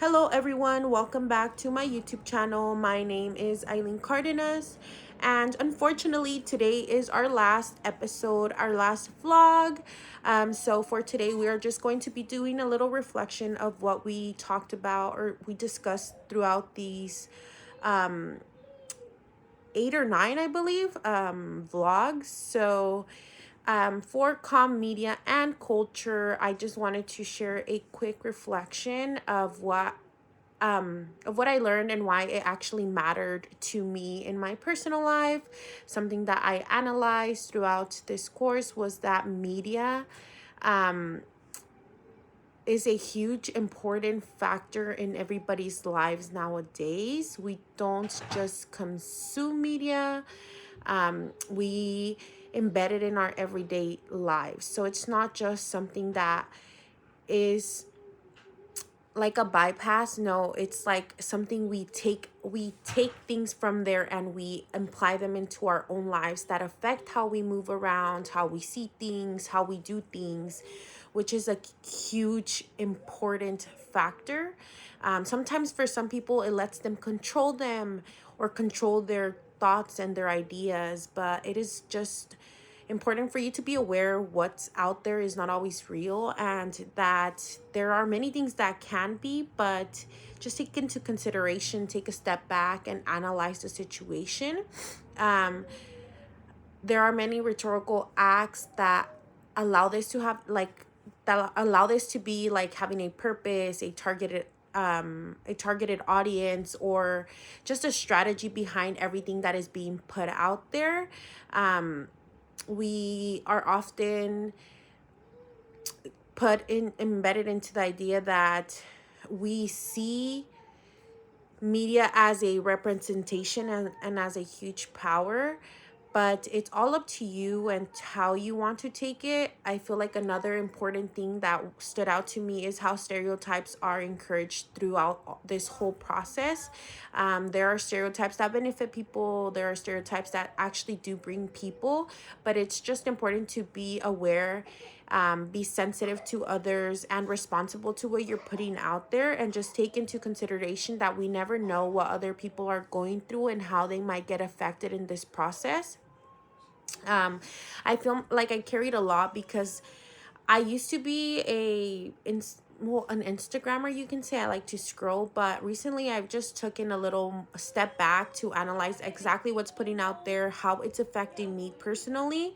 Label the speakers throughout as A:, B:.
A: Hello everyone, welcome back to my YouTube channel. My name is Eileen Cardenas, and unfortunately today is our last episode, our last vlog. So for today we are just going to be doing a little reflection of what we talked about or we discussed throughout these 8 or 9, I believe, vlogs. So for calm media and culture, I just wanted to share a quick reflection of what I learned and why it actually mattered to me in my personal life. Something that I analyzed throughout this course was that media um, is a huge important factor in everybody's lives nowadays. We don't just consume media, we embed it in our everyday lives. So it's not just something that is like a bypass. No, it's like something we take things from there and we apply them into our own lives that affect how we move around, how we see things, how we do things, which is a huge important factor. Sometimes for some people it lets them control them or control their thoughts and their ideas, but it is just important for you to be aware what's out there is not always real, and that there are many things that can be, but just take into consideration, take a step back and analyze the situation. um there are many rhetorical acts that allow this to have like that allow this to be like having a purpose, a targeted audience, or just a strategy behind everything that is being put out there. We are often embedded into the idea that we see media as a representation and as a huge power, but it's all up to you and how you want to take it. I feel like another important thing that stood out to me is how stereotypes are encouraged throughout this whole process. There are stereotypes that benefit people, there are stereotypes that actually do bring people, but it's just important to be aware, be sensitive to others, and responsible to what you're putting out there, and just take into consideration that we never know what other people are going through and how they might get affected in this process. um I feel like I carried a lot because I used to be an Instagrammer, you can say. I like to scroll, but recently I've just taken a little step back to analyze exactly what's putting out there, how it's affecting me personally,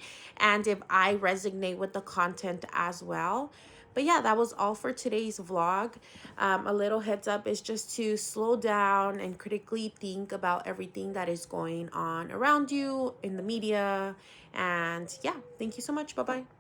A: and if I resonate with the content as well. But yeah, that was all for today's vlog. A little heads up is just to slow down and critically think about everything that is going on around you in the media. And yeah, thank you so much. Bye bye.